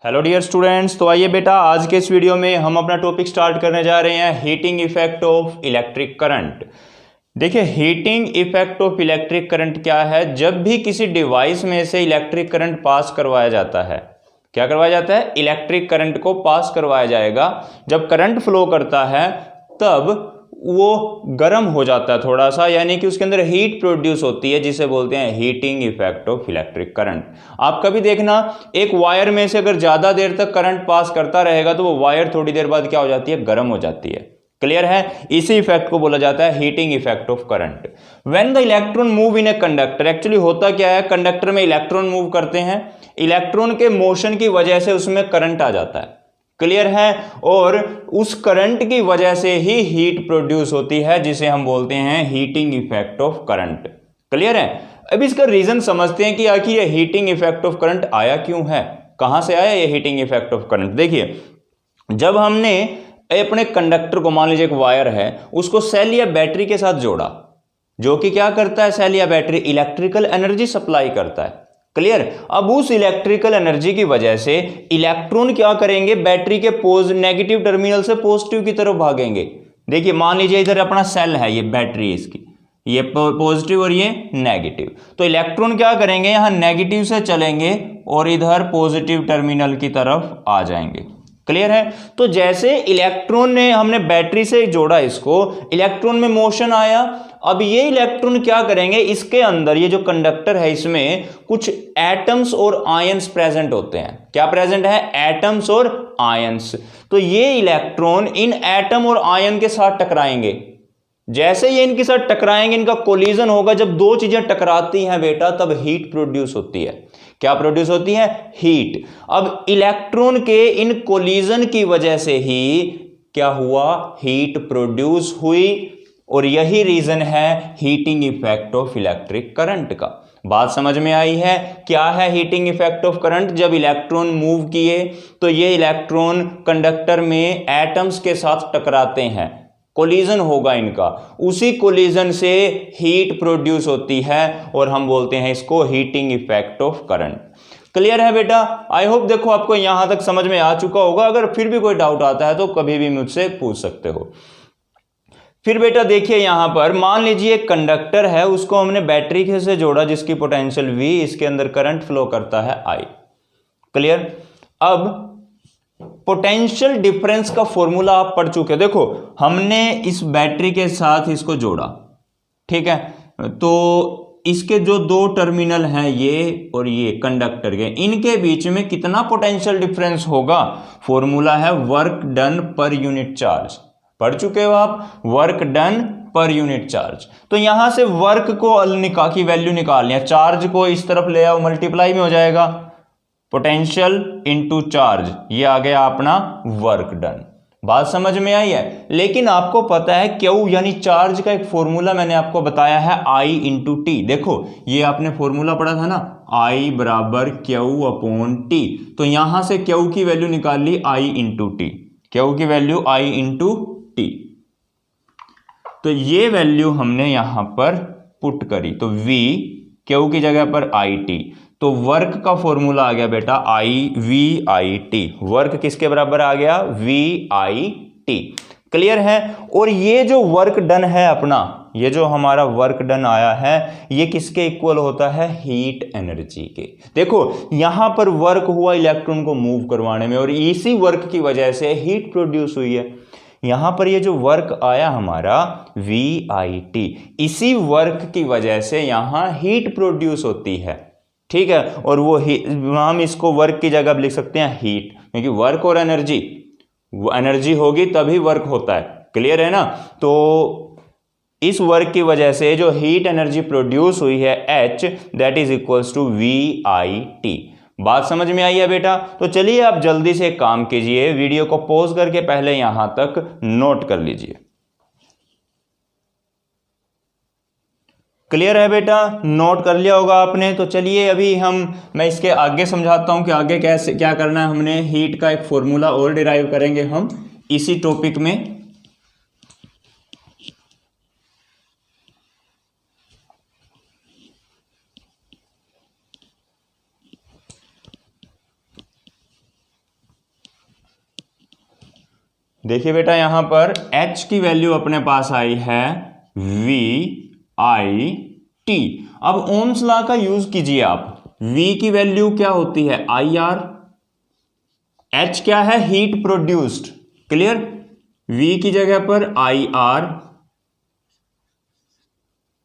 Hello dear students, तो आइए बेटा आज के इस वीडियो में हम अपना टॉपिक स्टार्ट करने जा रहे हैं heating effect of electric current. देखिए, heating effect of electric current क्या है। जब भी किसी डिवाइस में से इलेक्ट्रिक करंट पास करवाया जाता है, क्या करवाया जाता है, इलेक्ट्रिक करंट को पास करवाया जाएगा। जब करंट फ्लो करता है तब वो गर्म हो जाता है थोड़ा सा, यानी कि उसके अंदर हीट प्रोड्यूस होती है, जिसे बोलते हैं heating effect of electric current. आप कभी देखना, एक वायर में से अगर ज्यादा देर तक करंट पास करता रहेगा तो वो वायर थोड़ी देर बाद क्या हो जाती है, गर्म हो जाती है। क्लियर है। इसी इफेक्ट को बोला जाता है heating effect of current. When the electron move in a conductor, actually होता क्या है, कंडक्टर में इलेक्ट्रॉन मूव करते हैं, इलेक्ट्रॉन के मोशन की वजह से उसमें करंट आ जाता है। क्लियर है। और उस करंट की वजह से ही हीट प्रोड्यूस होती है, जिसे हम बोलते हैं heating effect of current. Clear है। अब इसका रीजन समझते हैं कि आखिर ये हीटिंग इफेक्ट ऑफ करंट आया क्यों है, कहां से आया ये हीटिंग इफेक्ट ऑफ करंट। देखिए, जब हमने अपने कंडक्टर को, मान लीजिए एक वायर है, उसको सेल या बैटरी के साथ जोड़ा, जो कि क्या करता है, सेल या बैटरी इलेक्ट्रिकल एनर्जी सप्लाई करता है। क्लियर। अब उस इलेक्ट्रिकल एनर्जी की वजह से इलेक्ट्रॉन क्या करेंगे, बैटरी के नेगेटिव टर्मिनल से पॉजिटिव की तरफ भागेंगे। देखिए, मान लीजिए इधर अपना सेल है, ये बैटरी है इसकी, ये पॉजिटिव और ये नेगेटिव, तो इलेक्ट्रॉन क्या करेंगे, यहां नेगेटिव से चलेंगे और इधर पॉजिटिव टर्मिनल की तरफ आ जाएंगे। क्लियर है। तो जैसे इलेक्ट्रॉन ने, हमने बैटरी से जोड़ा इसको, इलेक्ट्रॉन में मोशन आया। अब ये इलेक्ट्रॉन क्या करेंगे, इसके अंदर ये जो कंडक्टर है इसमें कुछ एटम्स और आयंस प्रेजेंट होते हैं। क्या प्रेजेंट है, एटम्स और आयंस। तो ये इलेक्ट्रॉन इन एटम और आयन के साथ टकराएंगे। जैसे ये इनके साथ टकराएंगे, इनका कोलिजन होगा। जब दो चीजें टकराती हैं बेटा, तब हीट प्रोड्यूस होती है। क्या प्रोड्यूस होती है, हीट। अब इलेक्ट्रॉन के इन कोलिजन की वजह से ही क्या हुआ, हीट प्रोड्यूस हुई। और यही रीजन है heating effect of electric current का। बात समझ में आई है। क्या है हीटिंग इफेक्ट ऑफ करंट, जब इलेक्ट्रॉन मूव किए तो ये इलेक्ट्रॉन कंडक्टर में एटम्स के साथ टकराते हैं, कोलिजन होगा इनका, उसी कोलिजन से हीट प्रोड्यूस होती है और हम बोलते हैं इसको heating effect of current. Clear है बेटा। आई होप देखो आपको यहां तक समझ में आ चुका होगा। अगर फिर भी कोई डाउट आता है तो कभी भी मुझसे पूछ सकते हो। फिर बेटा देखिए, यहां पर मान लीजिए एक कंडक्टर है, उसको हमने बैटरी से जोड़ा, जिसकी पोटेंशियल V, इसके अंदर करंट फ्लो करता है I। क्लियर। अब पोटेंशियल डिफरेंस का फॉर्मूला आप पढ़ चुके। देखो, हमने इस बैटरी के साथ इसको जोड़ा, ठीक है, तो इसके जो दो टर्मिनल हैं, ये और ये कंडक्टर के, इनके बीच में कितना पोटेंशियल डिफरेंस होगा, फॉर्मूला है work done per unit charge. पढ़ चुके हो आप, work done per unit charge. तो यहां से वर्क को की वैल्यू निकालनी है, चार्ज को इस तरफ ले आओ, मल्टीप्लाई में हो जाएगा, पोटेंशियल इनटू चार्ज, ये आ गया अपना वर्क डन। बात समझ में आई है। लेकिन आपको पता है क्यू यानी चार्ज का एक फॉर्मूला मैंने आपको बताया है, I इंटू टी। देखो, ये आपने फॉर्मूला पढ़ा था ना, I बराबर क्यू अपॉन टी। तो यहां से क्यू की वैल्यू निकाल ली I इंटू टी, क्यू की वैल्यू I इंटू टी। तो ये वैल्यू हमने यहां पर पुट करी, तो V क्यू की जगह पर आई टी। तो वर्क का फॉर्मूला आ गया बेटा VIT। वर्क किसके बराबर आ गया, VIT। क्लियर है। और ये जो वर्क डन है अपना, ये जो हमारा वर्क डन आया है, ये किसके इक्वल होता है, हीट एनर्जी के। देखो, यहां पर वर्क हुआ इलेक्ट्रॉन को मूव करवाने में, और इसी वर्क की वजह से हीट प्रोड्यूस हुई है। यहां पर ये जो वर्क आया हमारा VIT, इसी वर्क की वजह से यहां हीट प्रोड्यूस होती है। ठीक है। और वो हम इसको वर्क की जगह लिख सकते हैं हीट, क्योंकि वर्क और एनर्जी, एनर्जी होगी तभी वर्क होता है। क्लियर है ना। तो इस वर्क की वजह से जो हीट एनर्जी प्रोड्यूस हुई है H, that is equals to VIT। बात समझ में आई है बेटा। तो चलिए आप जल्दी से एक काम कीजिए, वीडियो को पॉज करके पहले यहां तक नोट कर लीजिए। क्लियर है बेटा, नोट कर लिया होगा आपने। तो चलिए अभी मैं इसके आगे समझाता हूं कि आगे कैसे क्या करना है। हमने हीट का एक फॉर्मूला और डिराइव करेंगे हम इसी टॉपिक में। देखिए बेटा यहां पर H की वैल्यू अपने पास आई है VIT। अब ओम्स लॉ का यूज कीजिए आप। V की वैल्यू क्या होती है IR, H क्या है हीट प्रोड्यूस्ड, क्लियर। V की जगह पर IR,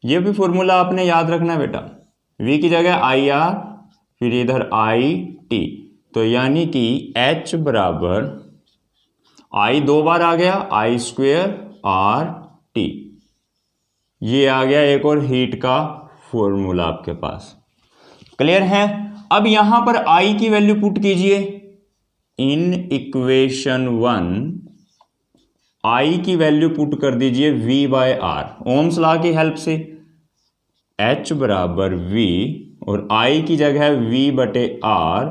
ये भी फॉर्मूला आपने याद रखना है बेटा। V की जगह IR, फिर इधर IT, तो यानी कि H बराबर I दो बार आ गया I स्क्वेयर RT, ये आ गया एक और हीट का फॉर्मूला आपके पास, क्लियर है। अब यहां पर I की वैल्यू पुट कीजिए इन इक्वेशन 1, I की वैल्यू पुट कर दीजिए V/R, ओम्स लॉ की हेल्प से। H बराबर V और I की जगह V/R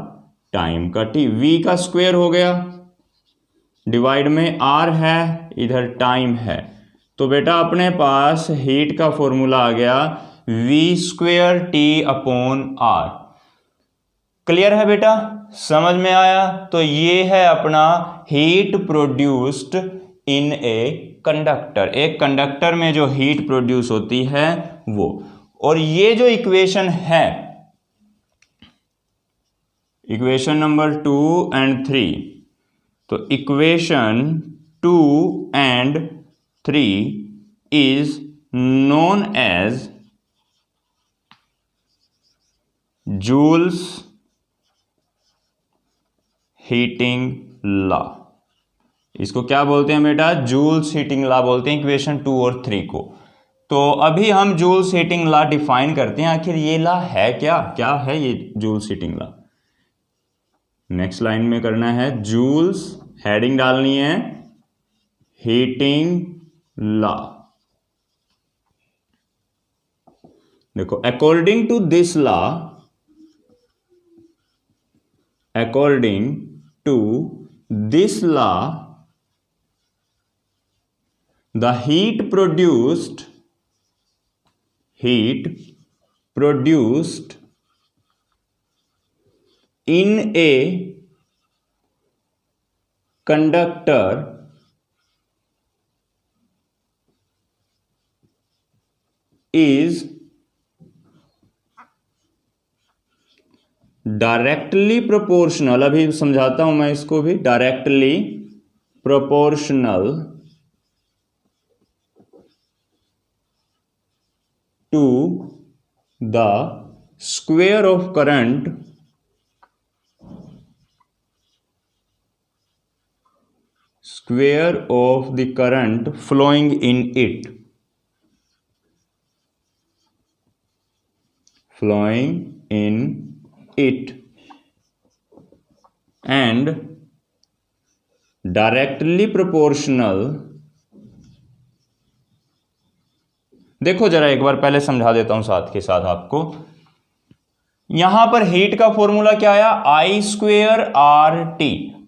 टाइम का T, V का स्क्वायर हो गया, डिवाइड में R है, इधर टाइम है, तो बेटा अपने पास हीट का फॉर्मूला आ गया V²T/R। क्लियर है बेटा, समझ में आया। तो ये है अपना heat produced in a conductor, एक कंडक्टर में जो हीट प्रोड्यूस होती है वो। और ये जो इक्वेशन है, इक्वेशन नंबर 2 एंड 3, तो equation 2 and 3 is known as Joule's heating law. इसको क्या बोलते हैं बेटा, जूल्स हीटिंग लॉ बोलते हैं इक्वेशन 2 और 3 को। तो अभी हम जूल्स हीटिंग लॉ डिफाइन करते हैं, आखिर ये लॉ है क्या, क्या है ये Joule's heating law. Next line में करना है जूल्स, हेडिंग डालनी है हीटिंग लॉ। देखो according to this law, according to this law, the heat produced in a conductor is directly proportional, अभी समझाता हूं मैं इसको भी, directly proportional to the square of current flowing in it and directly proportional। देखो जरा एक बार पहले समझा देता हूं साथ के साथ आपको। यहां पर हीट का फॉर्मूला क्या आया I²RT।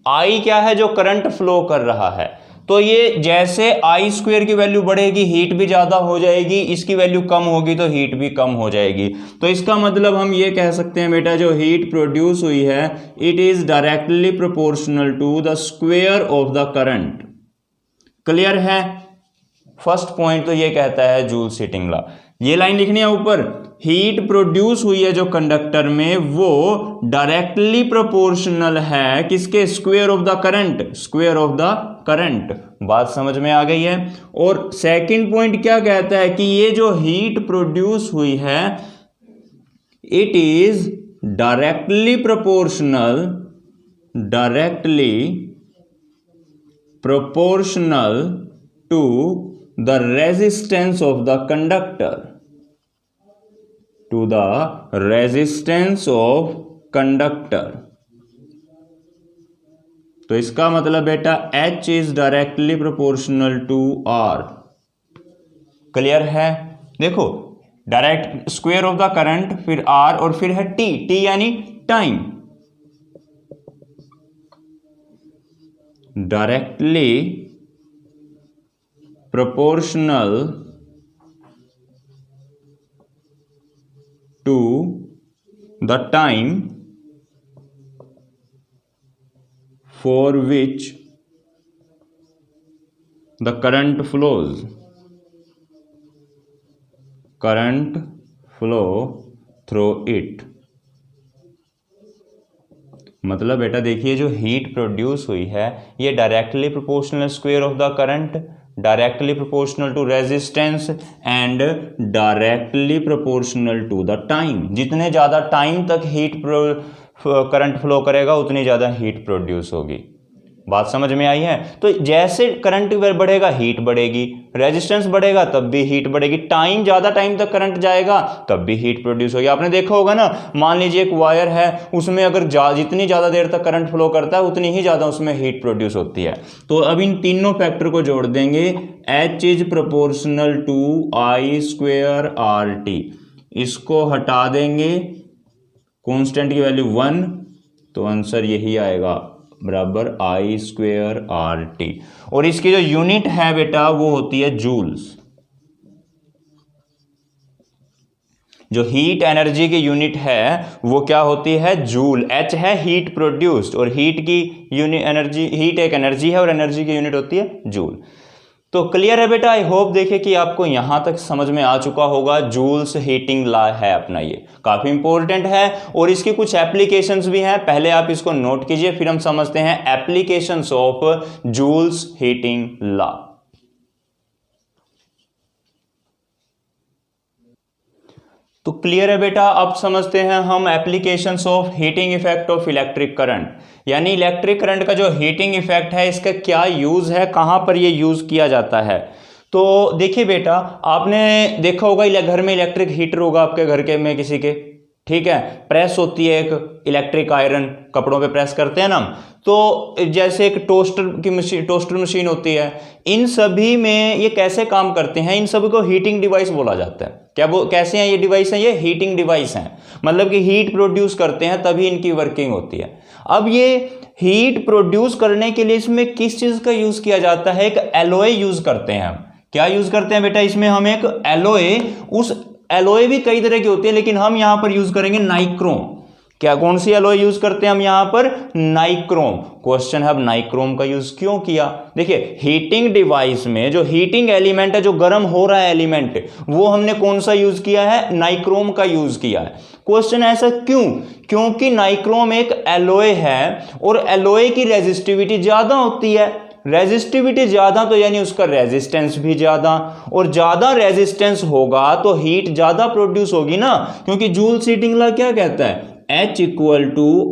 I क्या है, जो करंट फ्लो कर रहा है, तो ये जैसे I² की वैल्यू बढ़ेगी हीट भी ज्यादा हो जाएगी, इसकी वैल्यू कम होगी तो हीट भी कम हो जाएगी। तो इसका मतलब हम ये कह सकते हैं बेटा, जो हीट प्रोड्यूस हुई है it is directly proportional to the square of the current. Clear है, फर्स्ट पॉइंट तो ये कहता है जूल्स हीटिंग लॉ। ये लाइन लिखनी है ऊपर, हीट प्रोड्यूस हुई है जो कंडक्टर में वो डायरेक्टली प्रोपोर्शनल है किसके, स्क्वायर ऑफ द करंट। बात समझ में आ गई है। और सेकंड पॉइंट क्या कहता है कि ये जो हीट प्रोड्यूस हुई है it is directly proportional to the resistance of the conductor, तो इसका मतलब बेटा H is directly proportional to R। Clear है, देखो direct square of the current, फिर R और फिर है T यानी time. Directly proportional to the time for which the current flow through it. मतलब बेटा देखिए, जो हीट प्रोड्यूस हुई है ये directly proportional square of the current, directly proportional to resistance and directly proportional to the time. जितने ज़्यादा time तक करंट फ्लो करेगा उतनी ज़्यादा हीट प्रोड्यूस होगी। बात समझ में आई है? तो जैसे करंट बढ़ेगा हीट बढ़ेगी, रेजिस्टेंस बढ़ेगा तब भी हीट बढ़ेगी, ज़्यादा टाइम तक करंट जाएगा तब भी हीट प्रोड्यूस होगी। आपने देखा होगा ना, मान लीजिए एक वायर है, उसमें अगर जितनी ज़्यादा देर तक करंट फ्लो करता है उतनी ही ज़्यादा उसमें हीट प्रोड्यूस होती है। तो अब इन तीनों फैक्टर को जोड़ देंगे, H is proportional to I² RT। इसको हटा देंगे, कॉन्स्टेंट की वैल्यू 1, तो आंसर यही आएगा बराबर I² RT। और इसकी जो यूनिट है बेटा वो होती है जूल्स। जो हीट एनर्जी की यूनिट है वो क्या होती है? जूल। H है हीट प्रोड्यूस्ड, और हीट की यूनिट एनर्जी, हीट एक एनर्जी है और एनर्जी की यूनिट होती है जूल। तो क्लियर है बेटा? आई होप देखिए कि आपको यहां तक समझ में आ चुका होगा। जूल्स हीटिंग लॉ है अपना, ये काफी इंपॉर्टेंट है और इसकी कुछ एप्लीकेशंस भी हैं। पहले आप इसको नोट कीजिए, फिर हम समझते हैं applications of Joule's heating law. तो क्लियर है बेटा? अब समझते हैं हम applications of heating effect of electric current. यानी इलेक्ट्रिक करंट का जो हीटिंग इफेक्ट है इसका क्या यूज है, कहां पर ये यूज किया जाता है। तो देखिए बेटा, आपने देखा होगा घर में इलेक्ट्रिक हीटर होगा आपके घर के में किसी के, ठीक है। प्रेस होती है एक इलेक्ट्रिक आयरन, कपड़ों पे प्रेस करते हैं ना हम। तो जैसे एक टोस्टर मशीन होती है। इन सभी में ये कैसे काम करते हैं, इन सभी को हीटिंग डिवाइस बोला जाता है। क्या वो कैसे हैं ये डिवाइस हैं? ये हीटिंग डिवाइस हैं, मतलब कि हीट प्रोड्यूस करते हैं तभी इनकी वर्किंग होती है। अब ये हीट प्रोड्यूस करने के लिए इसमें किस चीज का यूज किया जाता है? एक एलॉय यूज करते हैं हम। क्या यूज करते हैं बेटा? इसमें हम एक एलॉय, उस एलॉय भी कई तरह की होती है लेकिन हम यहां पर यूज करेंगे नाइक्रोम। क्या, कौन सी एलॉय यूज करते हैं हम यहां पर? नाइक्रोम। क्वेश्चन है अब नाइक्रोम का यूज क्यों किया? देखिए, हीटिंग डिवाइस में जो हीटिंग एलिमेंट है, जो गर्म हो रहा है एलिमेंट, वो हमने कौन सा यूज किया है? नाइक्रोम का यूज किया है। क्वेश्चन ऐसा क्यों? क्योंकि नाइक्रोम एक एलॉय है और एलॉय की रेजिस्टिविटी ज्यादा होती है। रेजिस्टिविटी ज्यादा तो यानी उसका रेजिस्टेंस भी ज्यादा, और ज्यादा रेजिस्टेंस होगा तो हीट ज्यादा प्रोड्यूस होगी ना, क्योंकि जूल्स हीटिंग लॉ क्या कहता है? H =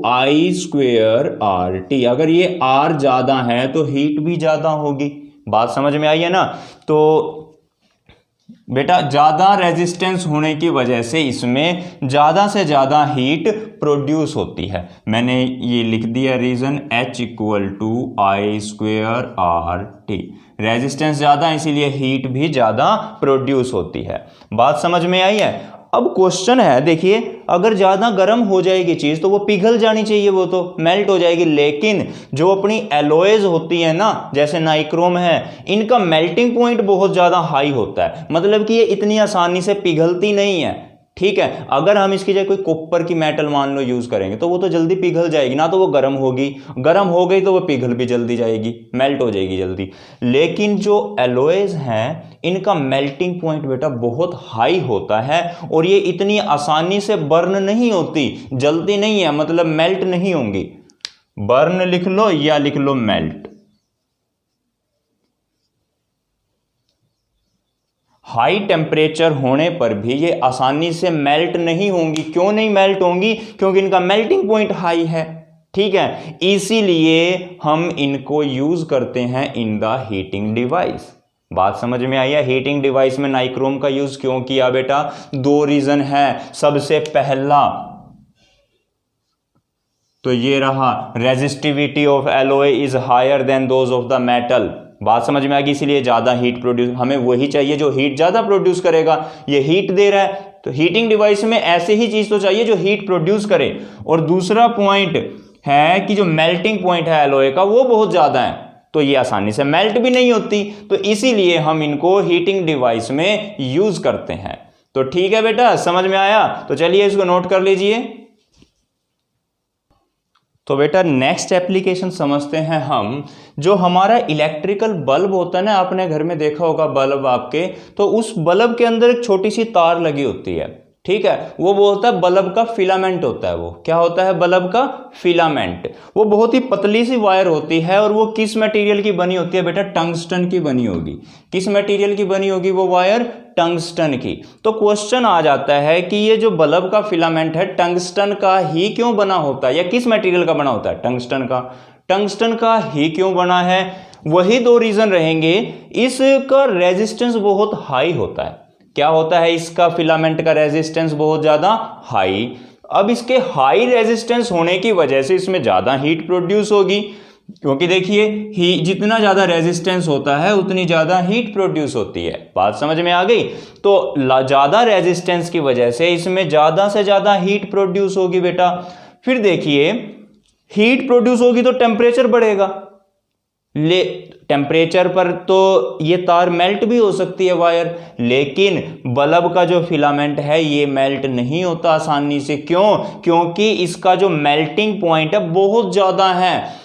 I² RT। अगर ये R ज्यादा है तो हीट भी ज्यादा होगी। बात समझ में आई है ना? तो बेटा ज्यादा रेजिस्टेंस होने की वजह से इसमें ज्यादा से ज्यादा हीट प्रोड्यूस होती है। मैंने ये लिख दिया reason, H = I² RT। Resistance ज्यादा इसीलिए हीट भी ज्यादा प्रोड्यूस होती है। बात समझ में आई है? अब क्वेश्चन है, देखिए, अगर ज्यादा गर्म हो जाएगी चीज तो वो पिघल जानी चाहिए, वो तो मेल्ट हो जाएगी। लेकिन जो अपनी एलॉयज होती है ना, जैसे नाइक्रोम है, इनका मेल्टिंग पॉइंट बहुत ज्यादा हाई होता है। मतलब कि ये इतनी आसानी से पिघलती नहीं है, ठीक है। अगर हम इसकी जगह कोई कॉपर की मेटल मान लो यूज करेंगे तो वो तो जल्दी पिघल जाएगी ना, तो वो गर्म होगी, गर्म हो गई तो वो पिघल भी जल्दी जाएगी, मेल्ट हो जाएगी जल्दी। लेकिन जो एलॉयज हैं इनका मेल्टिंग पॉइंट बेटा बहुत हाई होता है और ये इतनी आसानी से बर्न नहीं होती, जल्दी नहीं है, मतलब मेल्ट नहीं होंगी। बर्न लिख लो या लिख लो मेल्ट। हाई टेम्परेचर होने पर भी ये आसानी से मेल्ट नहीं होंगी। क्यों नहीं मेल्ट होंगी? क्योंकि इनका मेल्टिंग पॉइंट हाई है, ठीक है। इसीलिए हम इनको यूज करते हैं इन द हीटिंग डिवाइस। बात समझ में आई है? हीटिंग डिवाइस में नाइक्रोम का यूज क्यों किया बेटा? दो रीजन है। सबसे पहला तो ये रहा, resistivity of alloy is higher than those of the metal. बात समझ में आ गई? इसीलिए ज्यादा हीट प्रोड्यूस, हमें वही चाहिए जो हीट ज्यादा प्रोड्यूस करेगा। ये हीट दे रहा है तो हीटिंग डिवाइस में ऐसे ही चीज तो चाहिए जो हीट प्रोड्यूस करे। और दूसरा पॉइंट है कि जो मेल्टिंग पॉइंट है एलॉय का वो बहुत ज्यादा है, तो ये आसानी से मेल्ट भी नहीं होती। तो इसीलिए हम इनको हीटिंग डिवाइस में यूज करते हैं। तो ठीक है बेटा, समझ में आया? तो चलिए इसको नोट कर लीजिए। तो बेटा नेक्स्ट एप्लीकेशन समझते हैं हम। जो हमारा इलेक्ट्रिकल बल्ब होता है ना, आपने घर में देखा होगा बल्ब आपके, तो उस बल्ब के अंदर एक छोटी सी तार लगी होती है, ठीक है, वो बोलता है बल्ब का फिलामेंट होता है। वो क्या होता है? बल्ब का फिलामेंट। वो बहुत ही पतली सी वायर होती है और वो किस मटेरियल की बनी होती है बेटा? टंगस्टन की बनी होगी। किस मटेरियल की बनी होगी वो वायर? टंगस्टन की। तो क्वेश्चन आ जाता है कि ये जो बल्ब का फिलामेंट है टंगस्टन का ही क्यों बना होता है, या किस मटेरियल का बना होता है? टंगस्टन का। टंगस्टन का ही क्यों बना है? वही दो रीजन रहेंगे। इसका रेजिस्टेंस बहुत हाई होता है। क्या होता है? इसका फिलामेंट का रेजिस्टेंस बहुत ज्यादा हाई। अब इसके हाई रेजिस्टेंस होने की वजह से इसमें ज्यादा हीट प्रोड्यूस होगी, क्योंकि देखिए जितना ज्यादा रेजिस्टेंस होता है उतनी ज्यादा हीट प्रोड्यूस होती है। बात समझ में आ गई? तो ज्यादा रेजिस्टेंस की वजह से इसमें ज्यादा से ज्यादा हीट प्रोड्यूस होगी बेटा। फिर देखिए हीट प्रोड्यूस होगी तो टेम्परेचर बढ़ेगा। टेम्परेचर पर तो ये तार मेल्ट भी हो सकती है वायर, लेकिन बल्ब का जो फिलामेंट है ये मेल्ट नहीं होता आसानी से। क्यों? क्योंकि इसका जो मेल्टिंग पॉइंट है बहुत ज्यादा है,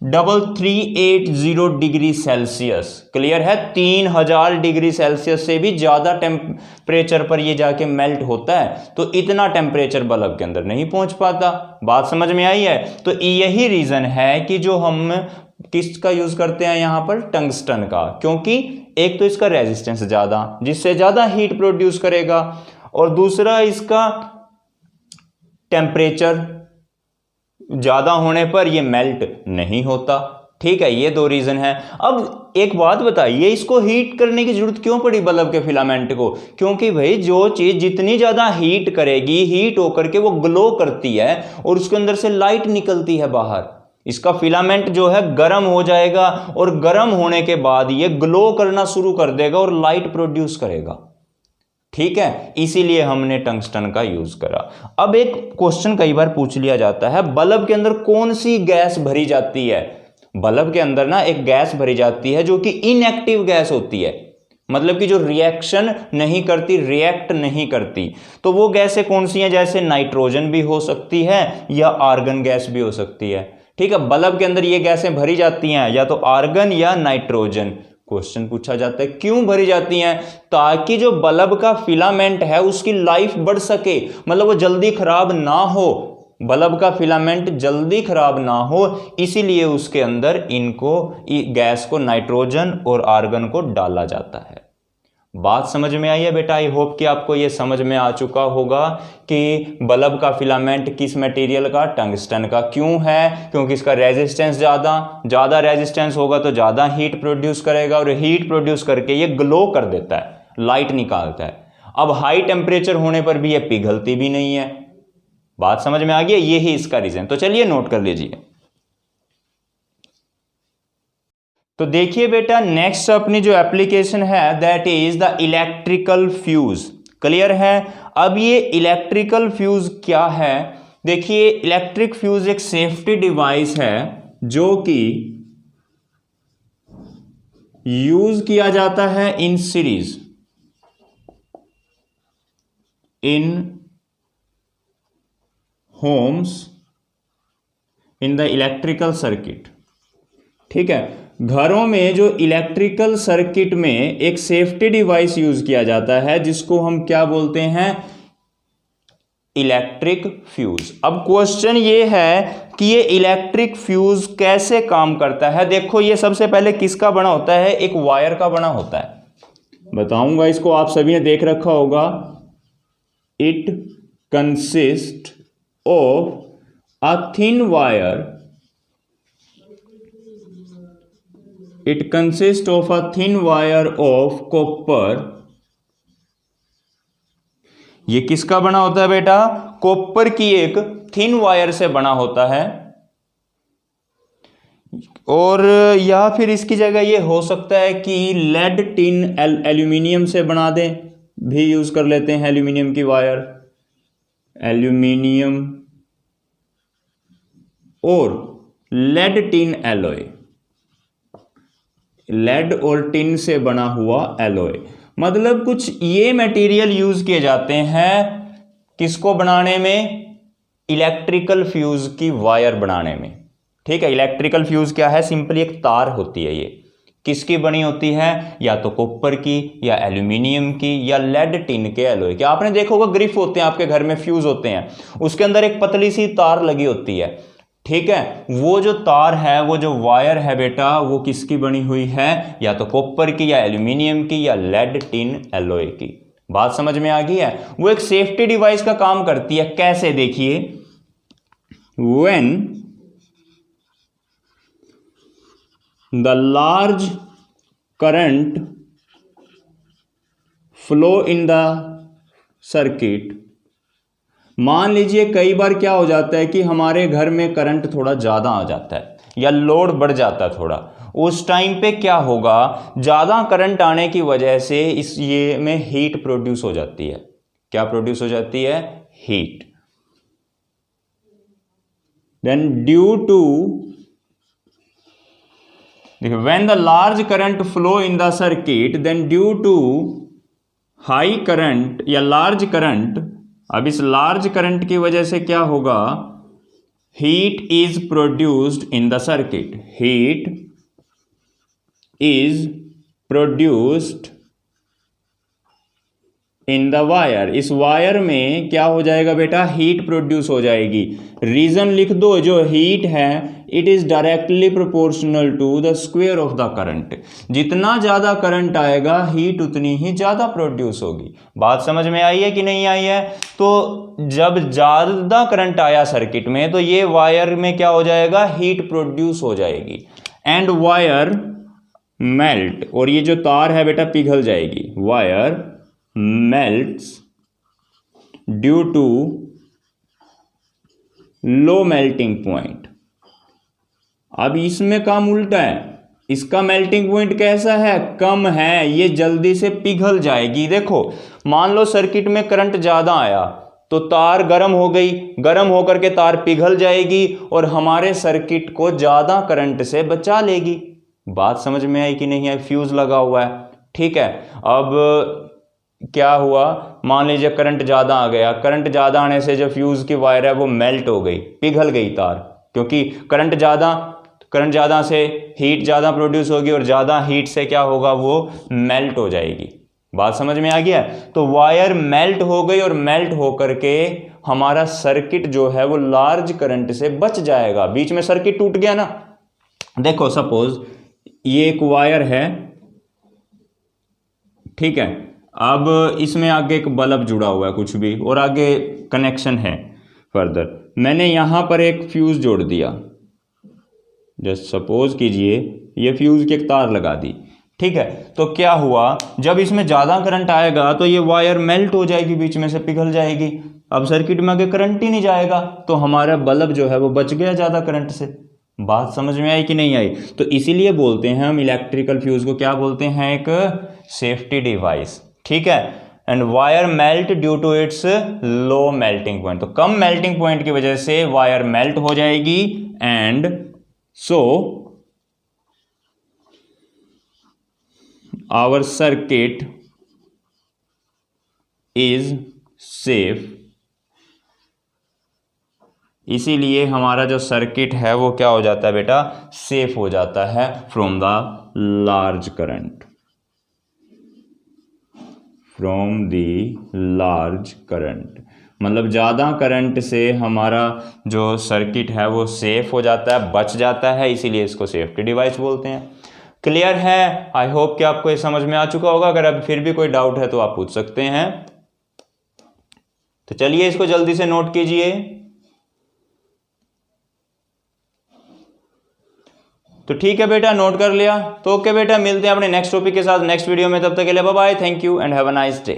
380 डिग्री सेल्सियस। क्लियर है? 3000 डिग्री सेल्सियस से भी ज्यादा टेम्परेचर पर ये जाके मेल्ट होता है। तो इतना टेम्परेचर बल्ब के अंदर नहीं पहुंच पाता। बात समझ में आई है? तो यही रीजन है कि जो हम किसका यूज करते हैं यहां पर? टंगस्टन का। क्योंकि एक तो इसका रेजिस्टेंस ज्यादा, जिससे ज्यादा हीट प्रोड्यूस करेगा, और दूसरा इसका टेम्परेचर ज्यादा होने पर यह मेल्ट नहीं होता। ठीक है, ये दो रीजन है। अब एक बात बताइए, इसको हीट करने की जरूरत क्यों पड़ी बल्ब के फिलामेंट को? क्योंकि भाई जो चीज जितनी ज्यादा हीट करेगी, हीट होकर के वो ग्लो करती है और उसके अंदर से लाइट निकलती है बाहर। इसका फिलामेंट जो है गर्म हो जाएगा और गर्म होने के बाद ये ग्लो करना शुरू कर देगा और लाइट प्रोड्यूस करेगा। ठीक है, इसीलिए हमने टंगस्टन का यूज करा। अब एक क्वेश्चन कई बार पूछ लिया जाता है, बल्ब के अंदर कौन सी गैस भरी जाती है? बल्ब के अंदर ना एक गैस भरी जाती है जो कि इनएक्टिव गैस होती है, मतलब कि जो रिएक्शन नहीं करती, रिएक्ट नहीं करती। तो वो गैसें कौन सी हैं? जैसे नाइट्रोजन भी हो सकती है या आर्गन गैस भी हो सकती है। ठीक है, बल्ब के अंदर ये गैसें भरी जाती हैं, या तो आर्गन या नाइट्रोजन। क्वेश्चन पूछा जाता है क्यों भरी जाती हैं? ताकि जो बल्ब का फिलामेंट है उसकी लाइफ बढ़ सके, मतलब वो जल्दी खराब ना हो, बल्ब का फिलामेंट जल्दी खराब ना हो, इसीलिए उसके अंदर इनको गैस को, नाइट्रोजन और आर्गन को डाला जाता है। बात समझ में आई है बेटा? आई होप कि आपको ये समझ में आ चुका होगा कि बल्ब का फिलामेंट किस मटेरियल का? टंगस्टन का। क्यों है? क्योंकि इसका रेजिस्टेंस ज़्यादा रेजिस्टेंस होगा तो ज़्यादा हीट प्रोड्यूस करेगा, और हीट प्रोड्यूस करके ये ग्लो कर देता है, लाइट निकालता है। अब हाई टेम्परेचर होने पर भी ये पिघलती भी नहीं है। बात समझ में आ गई? यही इसका रीजन। तो चलिए नोट कर लीजिए। तो देखिए बेटा, नेक्स्ट अपनी जो एप्लीकेशन है that is the electrical fuse. Clear है? अब ये इलेक्ट्रिकल फ्यूज क्या है? देखिए, इलेक्ट्रिक फ्यूज एक सेफ्टी डिवाइस है जो कि यूज किया जाता है in series, in Holmes, in the electrical circuit. ठीक है, घरों में जो इलेक्ट्रिकल सर्किट में एक सेफ्टी डिवाइस यूज किया जाता है जिसको हम क्या बोलते हैं? Electric fuse. अब क्वेश्चन ये है कि ये इलेक्ट्रिक फ्यूज कैसे काम करता है? देखो, ये सबसे पहले किसका बना होता है? एक वायर का बना होता है। बताऊंगा इसको, आप सभी ने देख रखा होगा। It consist of a thin wire, it consists of a thin wire of copper। ये किसका बना होता है बेटा? कॉपर की एक थिन वायर से बना होता है। और या फिर इसकी जगह ये हो सकता है कि लेड, टिन, एल्यूमिनियम से बना दें, भी यूज कर लेते हैं एल्यूमिनियम की वायर। एल्यूमिनियम और लेड टिन एलॉय, लेड और टिन से बना हुआ एलॉय। मतलब कुछ ये मटेरियल यूज किए जाते हैं किसको बनाने में? इलेक्ट्रिकल फ्यूज की वायर बनाने में। ठीक है, इलेक्ट्रिकल फ्यूज क्या है, सिंपली एक तार होती है। ये किसकी बनी होती है, या तो कॉपर की, या एल्यूमिनियम की, या लेड टिन के, एलॉय के। आपने देखा होगा ग्रिफ होते हैं आपके घर में, फ्यूज होते हैं, उसके अंदर एक पतली सी तार लगी होती है। ठीक है, वो जो तार है, वो जो वायर है बेटा, वो किसकी बनी हुई है, या तो कॉपर की, या एल्यूमिनियम की, या लेड टिन एलॉय की। बात समझ में आ गई है। वो एक सेफ्टी डिवाइस का काम करती है। कैसे, देखिए, when the large current flow in the circuit, मान लीजिए कई बार क्या हो जाता है कि हमारे घर में करंट थोड़ा ज़्यादा आ जाता है या लोड बढ़ जाता है थोड़ा, उस टाइम पे क्या होगा, ज़्यादा करंट आने की वजह से इस ये में हीट प्रोड्यूस हो जाती है। क्या प्रोड्यूस हो जाती है, हीट। देन ड्यू टू, देखिए, when the large current flow in the circuit, then due to high current या लार्ज करंट, अब इस लार्ज करंट की वजह से क्या होगा, heat is produced in the circuit, heat is produced in the wire, इस वायर में क्या हो जाएगा बेटा, हीट प्रोड्यूस हो जाएगी। रीजन लिख दो, जो हीट है it is directly proportional to the square of the current, जितना ज्यादा करंट आएगा हीट उतनी ही ज्यादा प्रोड्यूस होगी। बात समझ में आई है कि नहीं आई है। तो जब ज्यादा करंट आया सर्किट में, तो ये वायर में क्या हो जाएगा, हीट प्रोड्यूस हो जाएगी, एंड वायर मेल्ट, और ये जो तार है बेटा पिघल जाएगी। Wire melts due to low melting point। अब इसमें काम उल्टा है, इसका मेल्टिंग पॉइंट कैसा है, कम है, ये जल्दी से पिघल जाएगी। देखो, मान लो सर्किट में करंट ज्यादा आया तो तार गर्म हो गई, गर्म होकर के तार पिघल जाएगी और हमारे सर्किट को ज्यादा करंट से बचा लेगी। बात समझ में आई कि नहीं आई। फ्यूज लगा हुआ है, ठीक है। अब क्या हुआ, मान लीजिए करंट ज़्यादा आ गया, करंट ज़्यादा आने से जो फ्यूज़ की वायर है वो मेल्ट हो गई, पिघल गई तार, क्योंकि करंट ज़्यादा से हीट ज़्यादा प्रोड्यूस होगी और ज़्यादा हीट से क्या होगा, वो मेल्ट हो जाएगी। बात समझ में आ गया। तो वायर मेल्ट हो गई और मेल्ट होकर के हमारा सर्किट जो है वो लार्ज करंट से बच जाएगा। बीच में सर्किट टूट गया ना, देखो सपोज ये एक वायर है, ठीक है, अब इसमें आगे एक बल्ब जुड़ा हुआ है कुछ भी, और आगे कनेक्शन है फर्दर, मैंने यहां पर एक फ्यूज जोड़ दिया, जस्ट सपोज कीजिए ये फ्यूज की एक तार लगा दी, ठीक है। तो क्या हुआ, जब इसमें ज़्यादा करंट आएगा तो ये वायर मेल्ट हो जाएगी, बीच में से पिघल जाएगी, अब सर्किट में आगे करंट ही नहीं जाएगा, तो हमारा बल्ब जो है वो बच गया ज़्यादा करंट से। बात समझ में आई कि नहीं आई। तो इसीलिए बोलते हैं हम इलेक्ट्रिकल फ्यूज को क्या बोलते हैं, एक सेफ्टी डिवाइस, ठीक है। And wire melt due to its low melting point, तो कम मेल्टिंग पॉइंट की वजह से वायर मेल्ट हो जाएगी, and so our circuit is safe, इसीलिए हमारा जो सर्किट है वो क्या हो जाता है बेटा, सेफ हो जाता है from the large current, from the large current, मतलब ज़्यादा करंट से हमारा जो सर्किट है वो सेफ हो जाता है, बच जाता है, इसीलिए इसको सेफ्टी डिवाइस बोलते हैं। क्लियर है, आई होप कि आपको ये समझ में आ चुका होगा। अगर अब फिर भी कोई डाउट है तो आप पूछ सकते हैं। तो चलिए इसको जल्दी से नोट कीजिए। तो ठीक है बेटा, नोट कर लिया तो ओके बेटा, मिलते हैं अपने नेक्स्ट टॉपिक के साथ नेक्स्ट वीडियो में। तब तक के लिए bye bye, thank you and have a nice day.